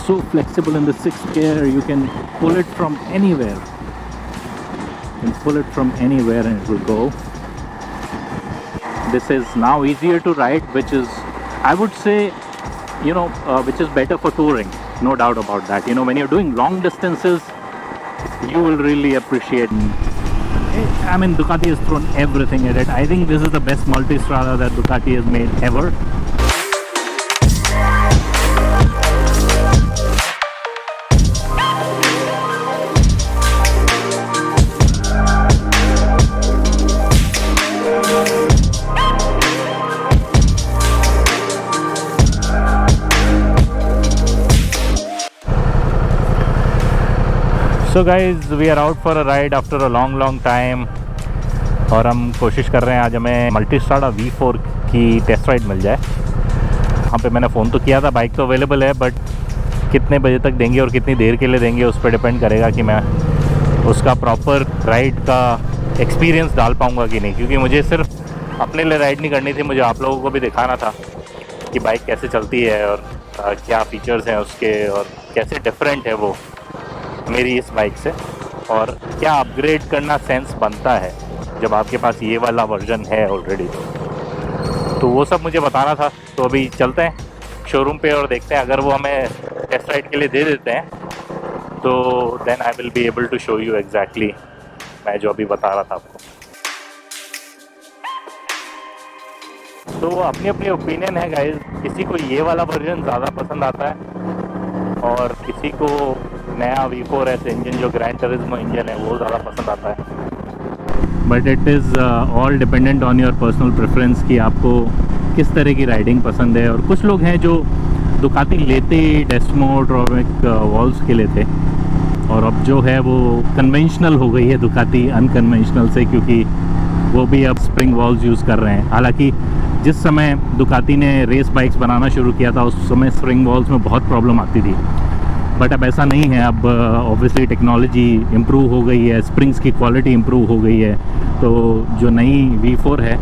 so flexible in the sixth gear. You can pull it from anywhere. You can pull it from anywhere and it will go. This is now easier to ride, which is, I would say, which is better for touring. No doubt about that. When you're doing long distances, you will really appreciate. I mean, Ducati has thrown everything at it. I think this is the best Multistrada that Ducati has made ever. So guys, we are out for a ride after a long time. और हम कोशिश कर रहे हैं आज हमें Multistrada V4 की test ride मिल जाए। वहाँ पे मैंने फ़ोन तो किया था, बाइक तो अवेलेबल है, बट कितने बजे तक देंगे और कितनी देर के लिए देंगे उस पर डिपेंड करेगा कि मैं उसका प्रॉपर राइड का एक्सपीरियंस डाल पाऊँगा कि नहीं। क्योंकि मुझे सिर्फ अपने लिए राइड नहीं करनी थी, मुझे आप लोगों को भी दिखाना था कि बाइक कैसे चलती है और क्या फ़ीचर्स हैं उसके और कैसे डिफरेंट है वो मेरी इस बाइक से, और क्या अपग्रेड करना सेंस बनता है जब आपके पास ये वाला वर्जन है ऑलरेडी। तो वो सब मुझे बताना था। तो अभी चलते हैं शोरूम पे और देखते हैं, अगर वो हमें टेस्ट राइड के लिए दे देते हैं तो then I will be able to show you exactly मैं जो अभी बता रहा था आपको। तो अपनी अपनी ओपिनियन है गाइस, किसी को ये वाला वर्जन ज़्यादा पसंद आता है और किसी को नया V4s इंजन जो ग्रैंड टरिज्मो इंजन है वो ज़्यादा पसंद आता है। But it is all dependent on your personal preference कि आपको किस तरह की राइडिंग पसंद है। और कुछ लोग हैं जो दुकाती लेते डेस्मोट्रॉनिक वॉल्व्स के लिए थे, और अब जो है वो कन्वेंशनल हो गई है दुकाती अनकन्वेंशनल से, क्योंकि वो भी अब स्प्रिंग वॉल्व्स यूज़ कर रहे हैं। हालांकि जिस समय दुकाती ने रेस बाइक्स बनाना शुरू किया था उस समय स्प्रिंग वॉल्व्स में बहुत प्रॉब्लम आती थी, बट अब ऐसा नहीं है। अब ऑब्वियसली टेक्नोलॉजी इम्प्रूव हो गई है, स्प्रिंग्स की क्वालिटी इम्प्रूव हो गई है। तो जो नई V4 है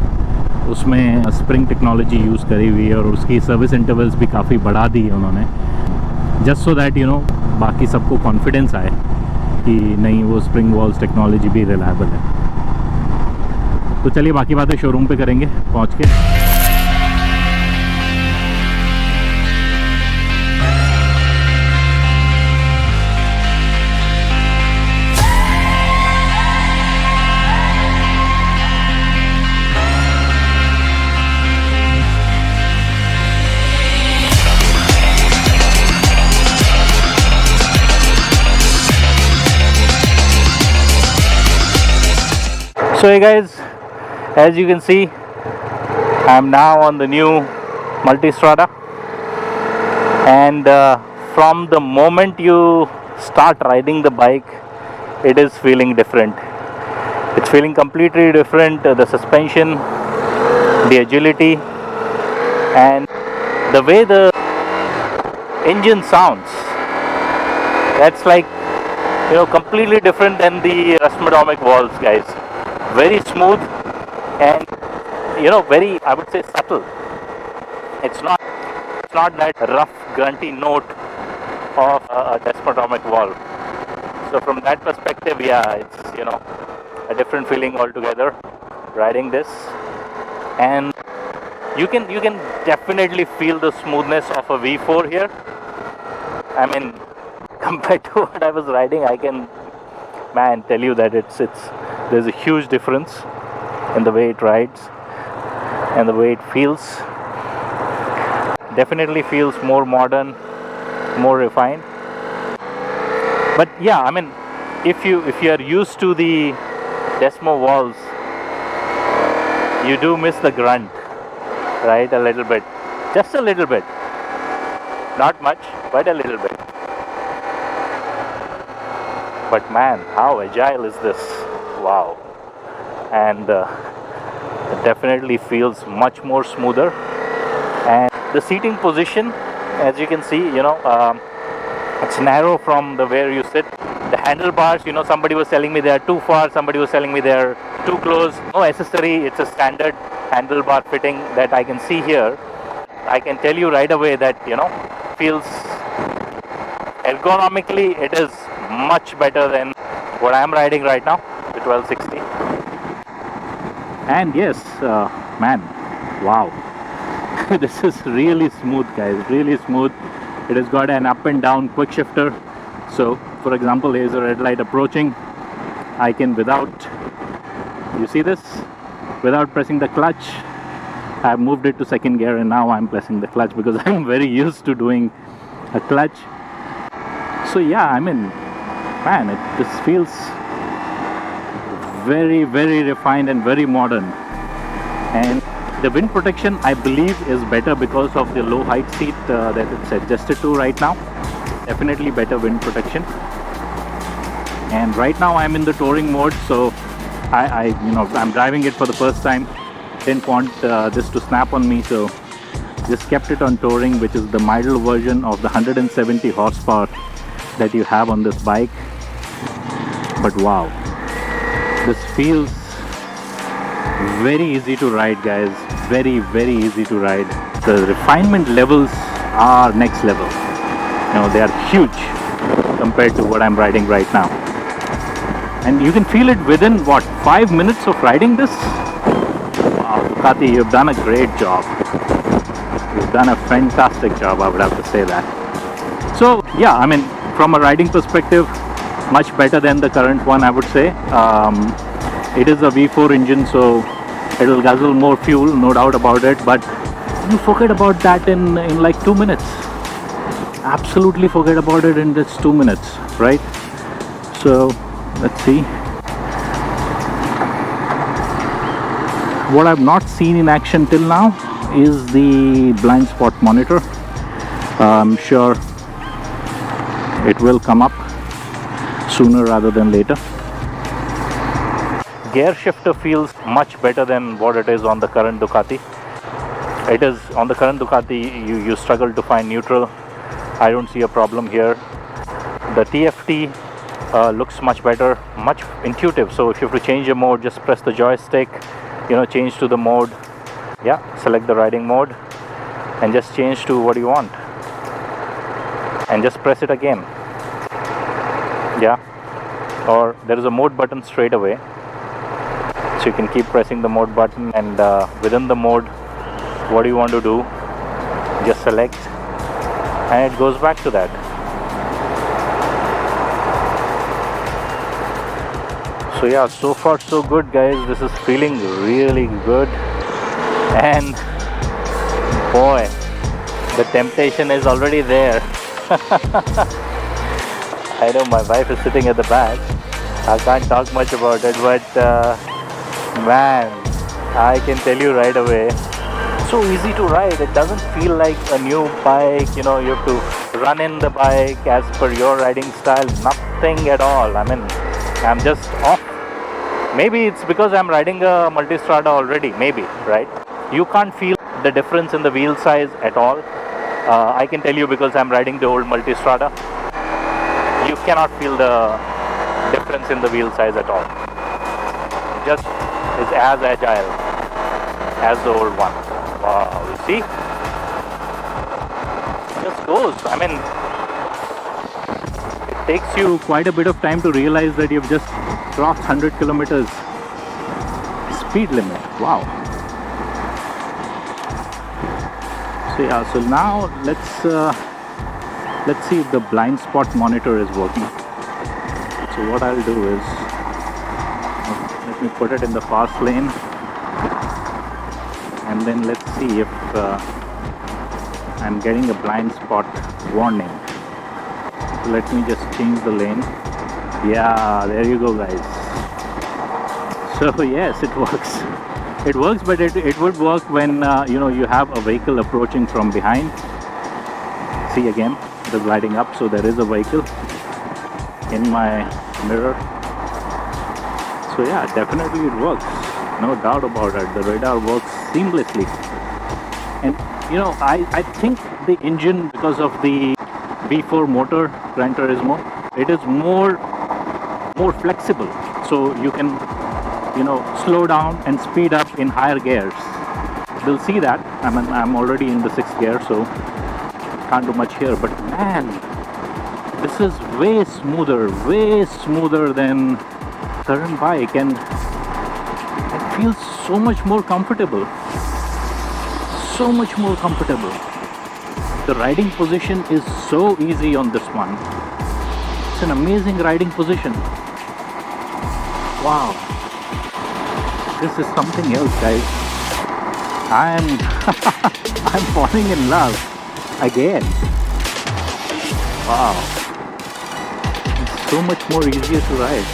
उसमें स्प्रिंग टेक्नोलॉजी यूज़ करी हुई है और उसकी सर्विस इंटरवल्स भी काफ़ी बढ़ा दी है उन्होंने, जस्ट सो दैट बाकी सबको कॉन्फिडेंस आए कि नहीं, वो स्प्रिंग वॉल्स टेक्नोलॉजी भी रिलायबल है। तो चलिए बाकी बातें शोरूम पे करेंगे पहुँच के। So hey guys, as you can see, I am now on the new Multistrada, and from the moment you start riding the bike, it is feeling different. It's feeling completely different. The suspension, the agility, and the way the engine sounds, that's like completely different than the Rasmadomic valves, guys. Very smooth and very, I would say, subtle. It's not that rough grunty note of a desmodomic valve. So from that perspective, yeah, it's a different feeling altogether riding this, and you can definitely feel the smoothness of a V4 here. I mean, compared to what I was riding, I can tell you that there's a huge difference in the way it rides and the way it feels. Definitely feels more modern, more refined. But yeah, I mean, if you are used to the Desmo valves, you do miss the grunt, right? A little bit, just a little bit, not much, but a little bit. But man, how agile is this? Wow. And it definitely feels much more smoother. And the seating position, as you can see, it's narrow from the where you sit. The handlebars, somebody was telling me they are too far, somebody was telling me they are too close. No accessory, it's a standard handlebar fitting that I can see here. I can tell you right away that feels economically it is much better than what I am riding right now, the 1260. And yes, man, wow. This is really smooth, guys, really smooth. It has got an up and down quick shifter. So for example, here's a red light approaching. I can, without, you see this, without pressing the clutch, I've moved it to second gear, and now I'm pressing the clutch because I'm very used to doing a clutch. So yeah, I mean, man, this feels very, very refined and very modern. And the wind protection, I believe, is better because of the low height seat that it's adjusted to right now. Definitely better wind protection. And right now I'm in the touring mode, so I'm driving it for the first time. Didn't want this to snap on me, so just kept it on touring, which is the mild version of the 170 horsepower that you have on this bike. But wow, this feels very easy to ride, guys. Very, very easy to ride. The refinement levels are next level. You know, they are huge compared to what I'm riding right now. And you can feel it within what, 5 minutes of riding this? Wow, Ducati, you've done a great job. You've done a fantastic job, I would have to say that. So yeah, I mean, from a riding perspective, much better than the current one, I would say. It is a V4 engine, so it'll guzzle more fuel, no doubt about it, but you forget about that in like 2 minutes. Absolutely forget about it in just 2 minutes, right? So let's see. What I've not seen in action till now is the blind spot monitor. I'm sure it will come up sooner rather than later. Gear shifter feels much better than what it is on the current Ducati. It is on the current Ducati, you struggle to find neutral. I don't see a problem here. The TFT looks much better, much intuitive. So if you have to change your mode, just press the joystick, change to the mode. Yeah, select the riding mode and just change to what you want. And just press it again. Yeah, or there is a mode button straight away. So you can keep pressing the mode button, and within the mode, what do you want to do? Just select and it goes back to that. So yeah, so far so good, guys. This is feeling really good. And boy, the temptation is already there. I know my wife is sitting at the back. I can't talk much about it, but man, I can tell you right away, so easy to ride. It doesn't feel like a new bike. You have to run in the bike as per your riding style. Nothing at all. I mean, I'm just off. Maybe it's because I'm riding a Multistrada already, maybe, right? You can't feel the difference in the wheel size at all. I can tell you because I'm riding the old Multistrada. You cannot feel the difference in the wheel size at all. It just is as agile as the old one. Wow, you see? It just goes. I mean, it takes you quite a bit of time to realize that you've just crossed 100 kilometers speed limit. Wow. So yeah, so now let's see if the blind spot monitor is working. So what I'll do is, let me put it in the fast lane, and then let's see if I'm getting a blind spot warning. So let me just change the lane. Yeah, there you go, guys. So yes, it works. It works, but it would work when you have a vehicle approaching from behind. See, again, it is lighting up, so there is a vehicle in my mirror. So yeah, definitely it works, no doubt about it. The radar works seamlessly. And I think the engine, because of the V4 motor, Gran Turismo, it is more flexible, so you can slow down and speed up in higher gears. We'll see that. I'm already in the 6th gear, so can't do much here, but man, This is way smoother than current bike, and it feels so much more comfortable. So much more comfortable. The riding position is so easy on this one. It's an amazing riding position. Wow. This is something else, guys. I'm I'm falling in love again. Wow. It's so much more easier to ride.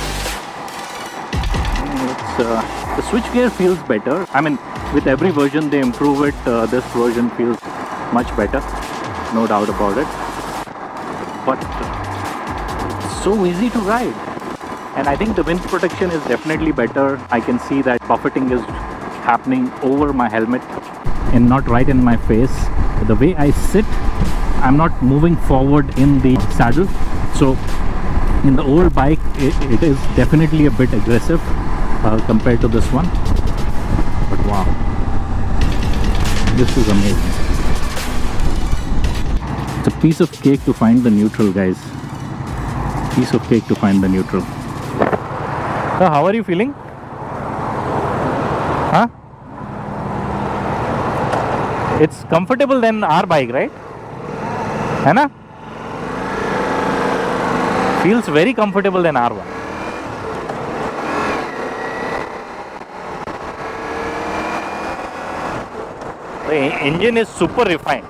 The switchgear feels better. I mean, with every version they improve it. This version feels much better, no doubt about it. But it's so easy to ride. And I think the wind protection is definitely better. I can see that buffeting is happening over my helmet and not right in my face. The way I sit, I'm not moving forward in the saddle. So in the old bike, it is definitely a bit aggressive compared to this one. But wow, this is amazing. It's a piece of cake to find the neutral, guys. Piece of cake to find the neutral. So how are you feeling? Huh? It's comfortable than our bike, right? है ना? Feels very comfortable than our one. The engine is super refined.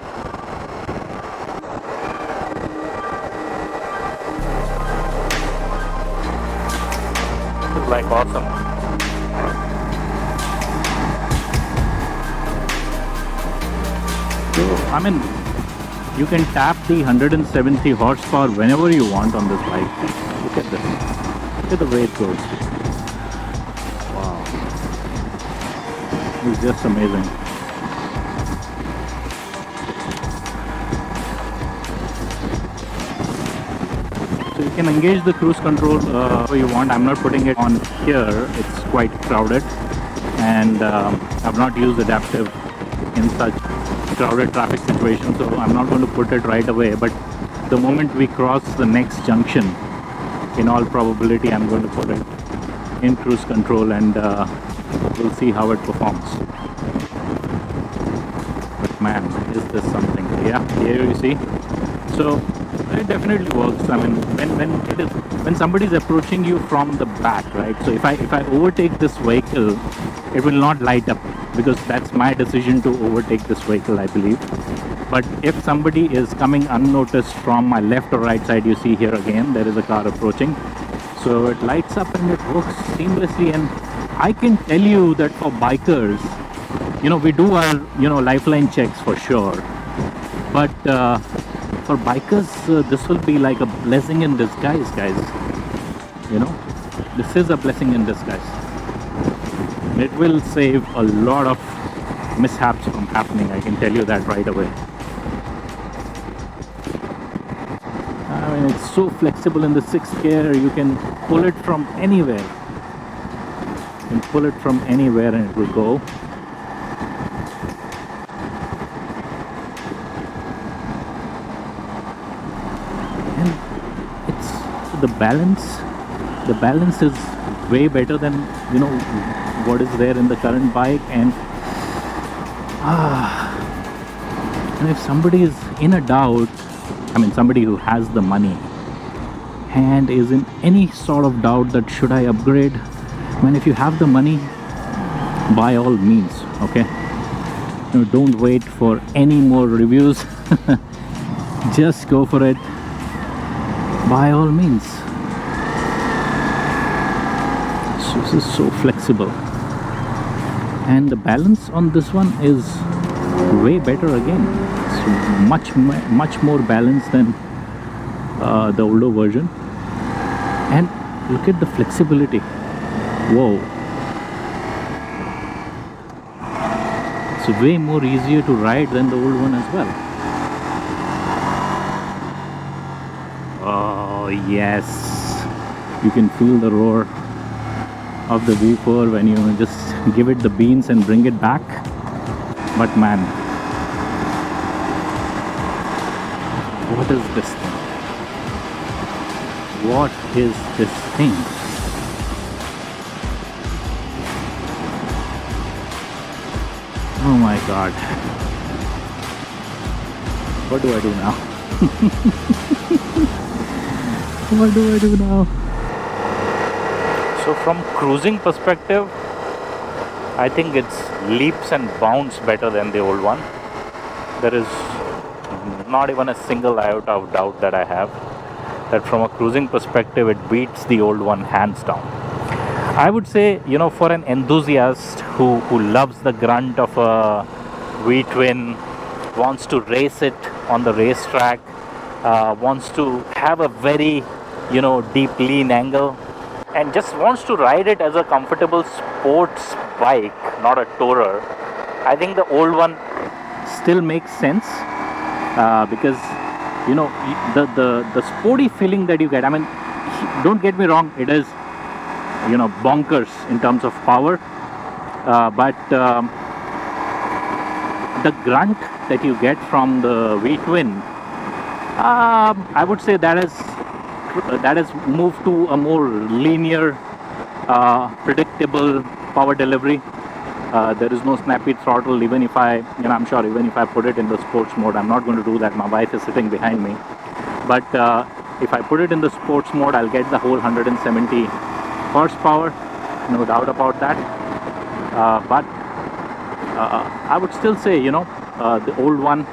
It's like awesome. So, I mean, you can tap the 170 horsepower whenever you want on this bike. Look at this. Look at the way it goes. Wow. It's just amazing. So you can engage the cruise control where you want. I'm not putting it on here. It's quite crowded. And I've not used adaptive in such crowded traffic situation, so I'm not going to put it right away. But the moment we cross the next junction, in all probability I'm going to put it in cruise control, and we'll see how it performs. But man, is this something. Yeah, here you see. So it definitely works. I mean, when somebody is approaching you from the back, right? So if I overtake this vehicle, it will not light up, because that's my decision to overtake this vehicle, I believe. But if somebody is coming unnoticed from my left or right side, you see here again there is a car approaching, so it lights up and it works seamlessly. And I can tell you that for bikers, you know, we do our, you know, lifeline checks for sure, but for bikers this will be like a blessing in disguise, guys. You know, this is a blessing in disguise. It will save a lot of mishaps from happening, I can tell you that right away. I mean, it's so flexible in the 6th gear. You can pull it from anywhere. You can pull it from anywhere and it will go. And it's the balance is way better than, you know, what is there in the current bike. And if somebody is in a doubt, I mean somebody who has the money and is in any sort of doubt that should I upgrade, I mean, if you have the money, by all means, okay? You know, don't wait for any more reviews. Just go for it, by all means. So this is so flexible, and the balance on this one is way better again. It's much more balanced than the older version. And look at the flexibility. Whoa, it's way more easier to ride than the old one as well. Oh yes, you can feel the roar of the V4 when you just give it the beans and bring it back. But man, what is this thing? What is this thing? Oh my god. What do I do now? What do I do now? So from cruising perspective, I think it's leaps and bounds better than the old one. There is not even a single iota of doubt that I have that from a cruising perspective it beats the old one hands down. I would say, you know, for an enthusiast who loves the grunt of a V-twin, wants to race it on the racetrack, wants to have a very, you know, deep lean angle, and just wants to ride it as a comfortable sports bike, not a tourer, I think the old one still makes sense, because, you know, the sporty feeling that you get, I mean, don't get me wrong, it is, you know, bonkers in terms of power, but the grunt that you get from the V-twin, I would say that has moved to a more linear, predictable power delivery. There is no snappy throttle. Even if I'm sure even if I put it in the sports mode, I'm not going to do that. My wife is sitting behind me. But if I put it in the sports mode, I'll get the whole 170 horsepower, no doubt about that. But I would still say, you know, the old one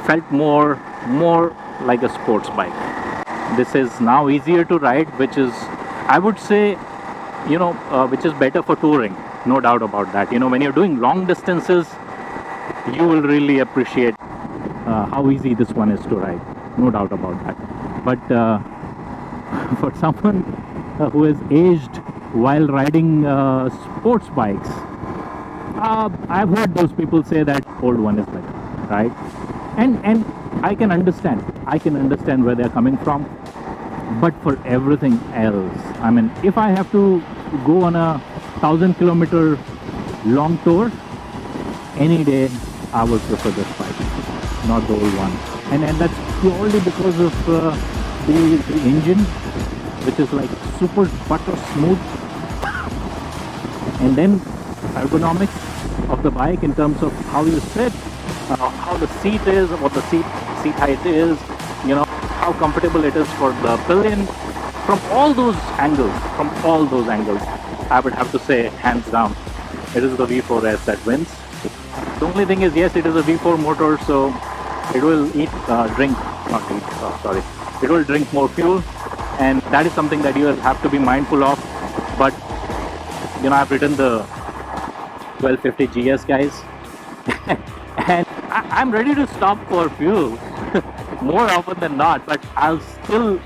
felt more like a sports bike. This is now easier to ride, which is, I would say, you know, which is better for touring, no doubt about that. You know, when you're doing long distances, you will really appreciate how easy this one is to ride, no doubt about that. But for someone who is aged while riding sports bikes, I've heard those people say that old one is better, right? And I can understand where they're coming from. But for everything else, I mean, if I have to go on a 1,000-kilometer long tour, any day I would prefer this bike, not the old one. And that's purely because of the engine, which is like super butter smooth, and then ergonomics of the bike in terms of how you sit, how the seat is, what the seat height is, you know, how comfortable it is for the pillion. From all those angles, I would have to say, hands down, it is the V4s that wins. The only thing is, yes, it is a V4 motor, so it will it will drink more fuel, and that is something that you will have to be mindful of. But, you know, I've ridden the 1250 GS, guys, and I'm ready to stop for fuel more often than not, but I'll still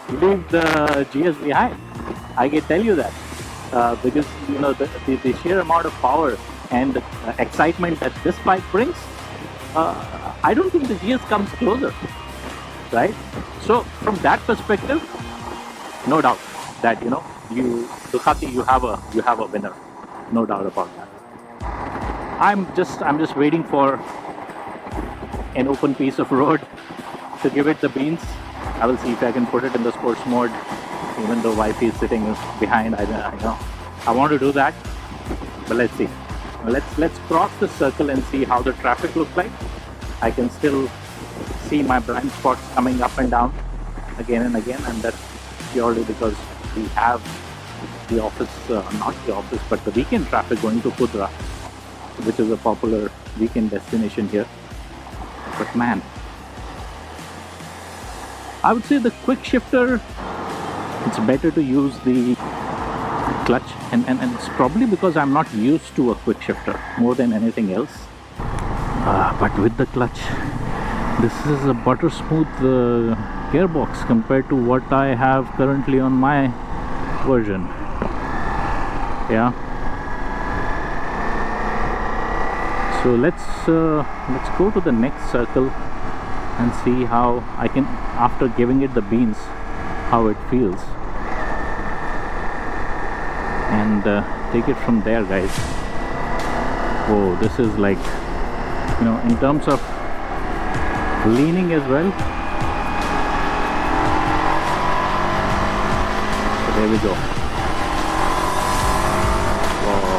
leave the GS behind. I can tell you that, because, you know, the sheer amount of power and the excitement that this bike brings, I don't think the GS comes closer, right? So from that perspective, no doubt that, you know, Ducati, you have a winner, no doubt about that. I'm just waiting for an open piece of road to give it the beans. I will see if I can put it in the sports mode, even though wifey is sitting behind. I know I want to do that, but let's see. Let's cross the circle and see how the traffic looks like. I can still see my blind spots coming up and down again and again, and that's purely because we have the office, not the office, but the weekend traffic going to Pudra, which is a popular weekend destination here. But man, I would say the quick shifter, it's better to use the clutch, and it's probably because I'm not used to a quick shifter more than anything else. But with the clutch, this is a butter smooth gearbox compared to what I have currently on my version. Yeah. So let's go to the next circle and see how I can, after giving it the beans, how it feels, and take it from there, guys. Oh, this is like, you know, in terms of leaning as well, There we go. Wow.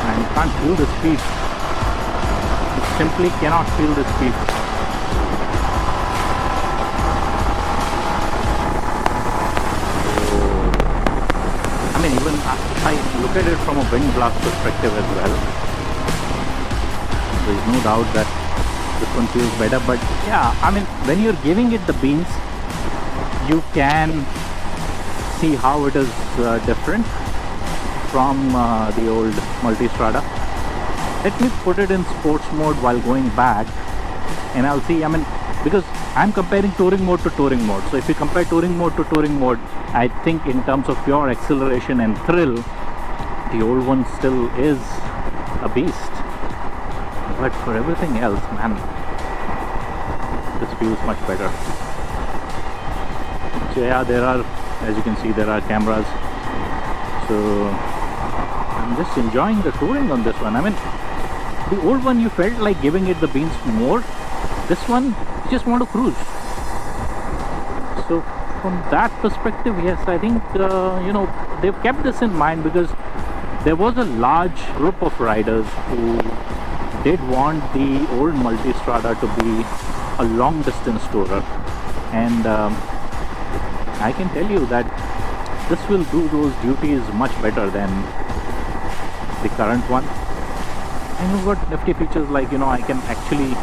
And you can't feel the speed. You simply cannot feel the speed. I mean, even if I look at it from a wind blast perspective as well, there is no doubt that this one feels better. But yeah, I mean, when you're giving it the beans, you can see how it is different from the old Multistrada. Let me put it in sports mode while going back, and I'll see. I mean, because I'm comparing touring mode to touring mode. So if you compare touring mode to touring mode, I think in terms of pure acceleration and thrill, the old one still is a beast. But for everything else, man, this feels much better. So yeah, there are, as you can see, there are cameras. So I'm just enjoying the touring on this one. I mean, the old one you felt like giving it the beans more. This one, you just want to cruise. So from that perspective, yes, I think you know, they've kept this in mind, because there was a large group of riders who did want the old Multistrada to be a long distance tourer, and I can tell you that this will do those duties much better than the current one. And you've got nifty features like, you know, I can actually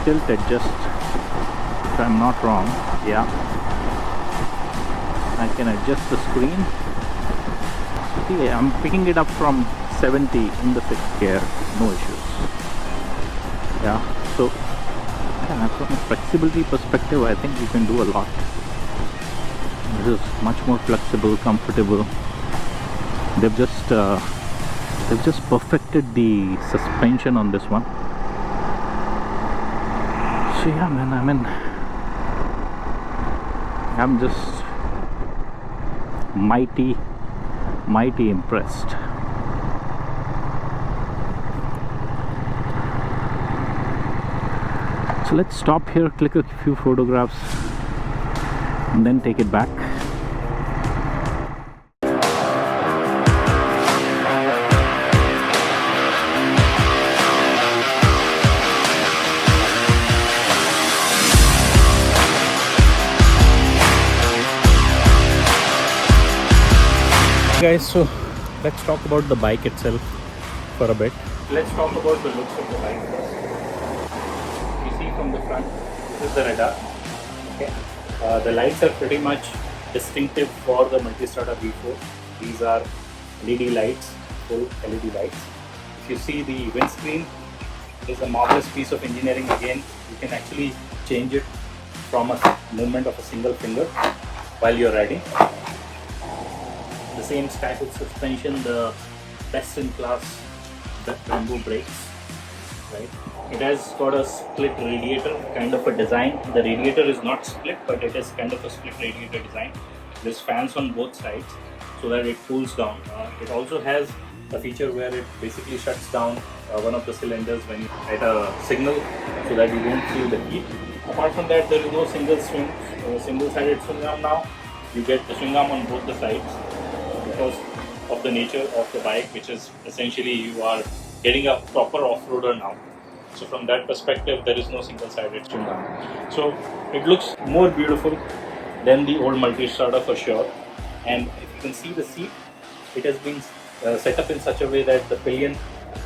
tilt adjust, if I'm not wrong. Yeah, I can adjust the screen. See, I'm picking it up from 70 in the 6th gear, no issues. Yeah, so yeah, from a flexibility perspective, I think you can do a lot. This is much more flexible, comfortable. They've just perfected the suspension on this one. So yeah, man, I mean, I'm just mighty impressed. So let's stop here, click a few photographs, and then take it back. Guys, so let's talk about the bike itself for a bit. Let's talk about the looks of the bike first. You see from the front, this is the radar. Okay, the lights are pretty much distinctive for the Multistrada V4. These are LED lights, full LED lights. If you see the windscreen, it is a marvelous piece of engineering. Again, you can actually change it from a movement of a single finger while you're riding. The same static suspension, the best in class bamboo brakes, right? It has got a split radiator kind of a design. The radiator is not split, but it is kind of a split radiator design. There's fans on both sides so that it cools down. It also has a feature where it basically shuts down one of the cylinders when you at a signal, so that you won't feel the heat. Apart from that, there is no single-sided swing arm now. You get the swing arm on both the sides, because of the nature of the bike, which is essentially you are getting a proper off-roader now. So from that perspective, there is no single-sided swing arm. So it looks more beautiful than the old Multistrada for sure. And if you can see the seat, it has been set up in such a way that the pillion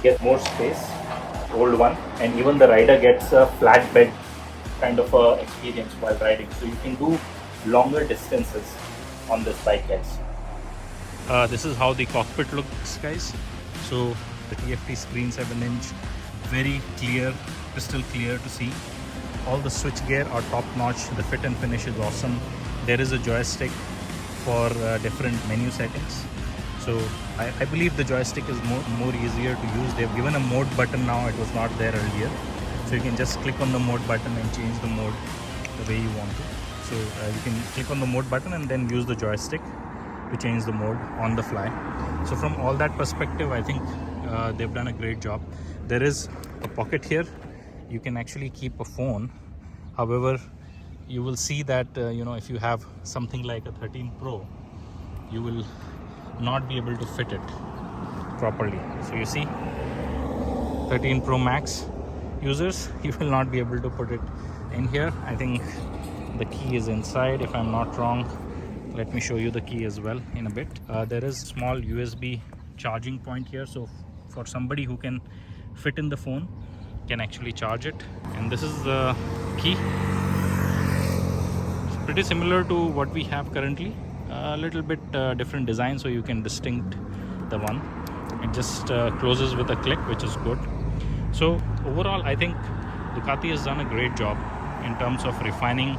gets more space, old one, and even the rider gets a flat bed kind of experience while riding. So you can do longer distances on this bike, guys. This is how the cockpit looks, guys. So the TFT screen 7-inch, very clear, crystal clear to see. All the switch gear are top notch. The fit and finish is awesome. There is a joystick for different menu settings. So I believe the joystick is more easier to use. They've given a mode button now. It was not there earlier. So you can just click on the mode button and change the mode the way you want to. So you can click on the mode button and then use the joystick to change the mode on the fly. So from all that perspective, I think they've done a great job. There is a pocket here. You can actually keep a phone. However, you will see that if you have something like a 13 Pro, you will not be able to fit it properly. So you see, 13 Pro Max users, you will not be able to put it in here. I think the key is inside, if I'm not wrong. Let me show you the key as well in a bit. There is small USB charging point here, so for somebody who can fit in the phone, can actually charge it. And this is the key. It's pretty similar to what we have currently, a little bit different design, so you can distinct the one. It just closes with a click, which is good. So overall, I think Ducati has done a great job in terms of refining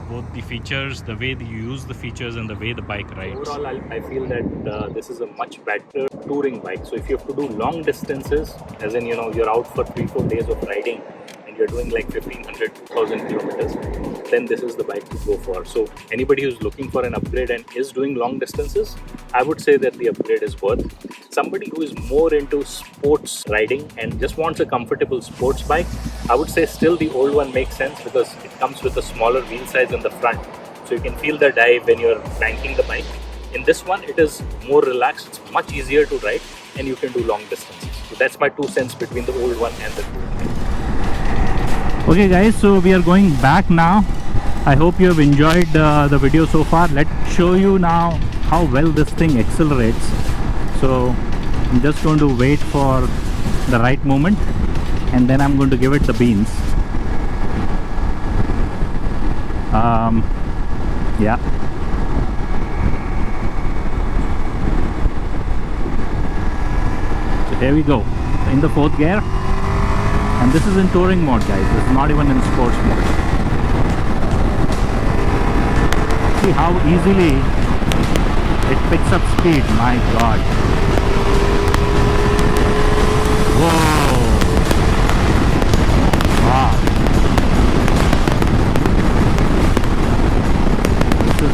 both the features, the way you use the features, and the way the bike rides. Overall, I feel that this is a much better touring bike. So if you have to do long distances, as in you're out for 3-4 days of riding and you're doing like 1500 2000 kilometers, then this is the bike to go for. So anybody who's looking for an upgrade and is doing long distances, I would say that the upgrade is worth. Somebody who is more into sports riding and just wants a comfortable sports bike, I would say still the old one makes sense, because it comes with a smaller wheel size in the front, so you can feel the dive when you're banking the bike. In this one, it is more relaxed, it's much easier to ride, and you can do long distances. So that's my 2 cents between the old one and the new one. Okay guys, so we are going back now. I hope you have enjoyed the video so far. Let's show you now how well this thing accelerates. So I'm just going to wait for the right moment, and then I'm going to give it the beans. Yeah. So here we go, in the 4th gear, and this is in touring mode, guys. This is not even in sports mode. See how easily it picks up speed. My god. Whoa. Wow. This is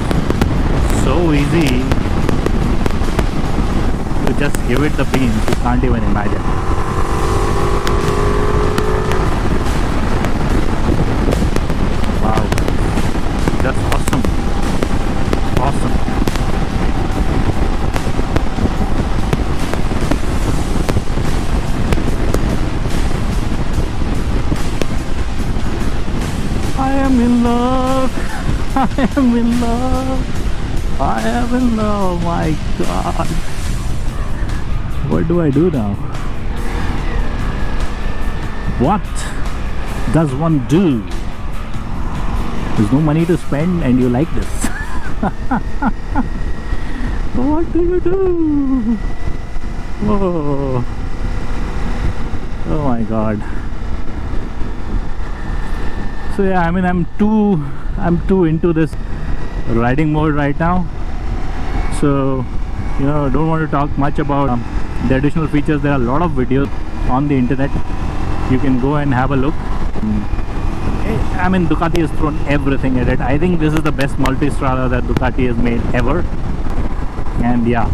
so easy to just give it the beans. You can't even imagine. Wow. Just awesome. Awesome. I am in love. I am in love. I am in love. My god. What do I do now? What does one do? There's no money to spend and you like this. What do you do? Oh, oh my god. So yeah, I mean, I'm too into this riding mode right now. So don't want to talk much about the additional features. There are a lot of videos on the internet. You can go and have a look. I mean, Ducati has thrown everything at it. I think this is the best Multistrada that Ducati has made ever. And yeah,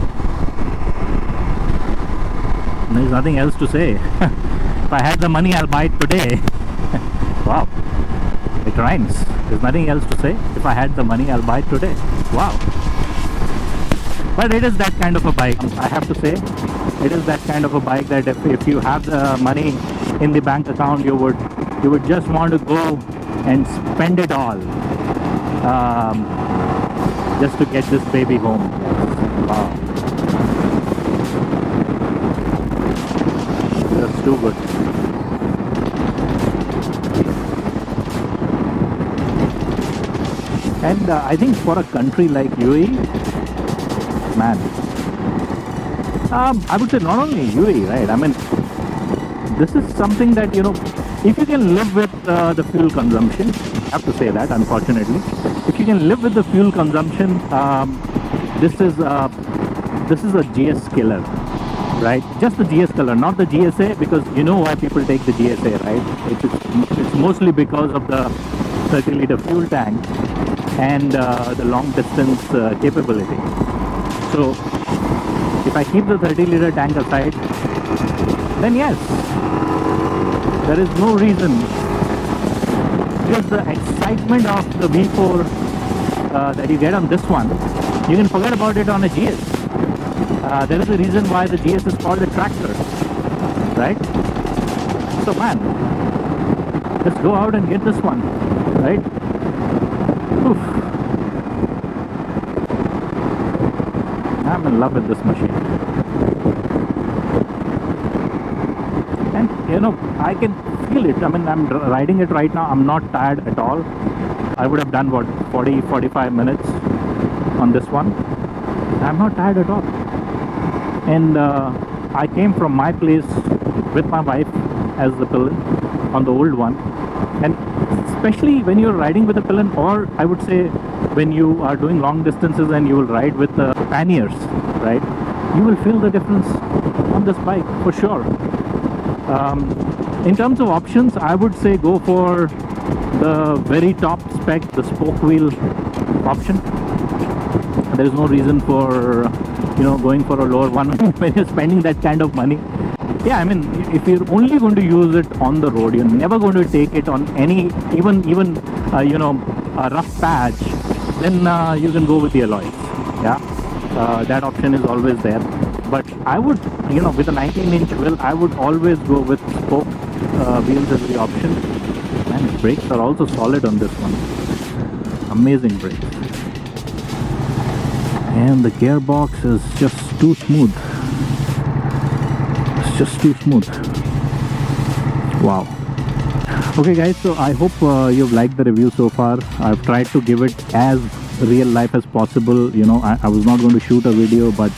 there's nothing else to say. If I had the money, I'll buy it today. Wow, it rhymes. There's nothing else to say. If I had the money, I'll buy it today. Wow. But it is that kind of a bike, I have to say. It is that kind of a bike that if you have the money in the bank account, you would just want to go and spend it all, just to get this baby home. Wow, that's too good. And I think for a country like UAE, man, I would say not only UAE, right? I mean, this is something that, if you can live with the fuel consumption, I have to say that, unfortunately, if you can live with the fuel consumption, this is a GS killer, right? Just the GS killer, not the GSA, because you know why people take the GSA, right? It's mostly because of the 30-liter fuel tank and the long distance capability. So if I keep the 30-liter tank aside, then yes, there is no reason because the excitement of the V4 that you get on this one, you can forget about it on a GS. There is a reason why the GS is called a tractor, right? So man, just go out and get this one, right? Oof. I'm in love with this machine. And you know, I can feel it. I mean, I'm riding it right now. I'm not tired at all. I would have done what, 40-45 minutes on this one. I'm not tired at all. And I came from my place with my wife as the pillion on the old one. And especially when you're riding with a pillion, or I would say when you are doing long distances and you will ride with the panniers, right? You will feel the difference on this bike for sure. In terms of options, I would say go for the very top spec, the spoke wheel option. There is no reason for, you know, going for a lower one when you're spending that kind of money. Yeah, I mean, if you're only going to use it on the road, you're never going to take it on any, even you know, a rough patch, then you can go with the alloys. Yeah, that option is always there. But I would, you know, with a 19-inch wheel, I would always go with spoke wheels as the option. And the brakes are also solid on this one. Amazing brakes. And the gearbox is just too smooth. It's just too smooth. Wow. Okay guys, so I hope you've liked the review so far. I've tried to give it as real life as possible. You know, I was not going to shoot a video, but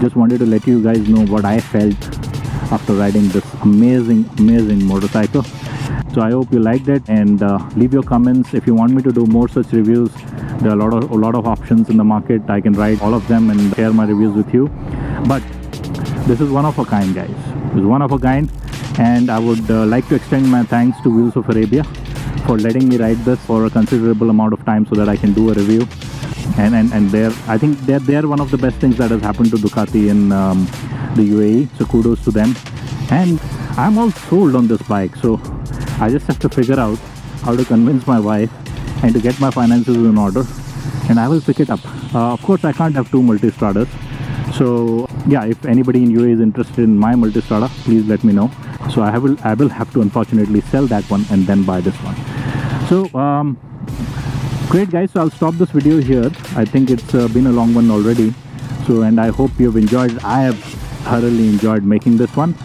just wanted to let you guys know what I felt after riding this amazing motorcycle. So I hope you liked it, and leave your comments if you want me to do more such reviews. There are a lot of options in the market. I can ride all of them and share my reviews with you. But this is one of a kind, guys. This is one of a kind, and I would like to extend my thanks to Wheels of Arabia for letting me ride this for a considerable amount of time so that I can do a review. And I think they're one of the best things that has happened to Ducati in the UAE. So kudos to them. And I'm all sold on this bike. So I just have to figure out how to convince my wife and to get my finances in order, and I will pick it up. Of course, I can't have two Multistradas. So yeah, if anybody in UAE is interested in my Multistrada, please let me know. So I will have to unfortunately sell that one and then buy this one. So great guys, so I'll stop this video here. I think it's been a long one already. So, and I hope you've enjoyed. I have thoroughly enjoyed making this one.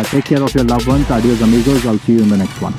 Take care of your loved ones. Adios amigos. I'll see you in the next one.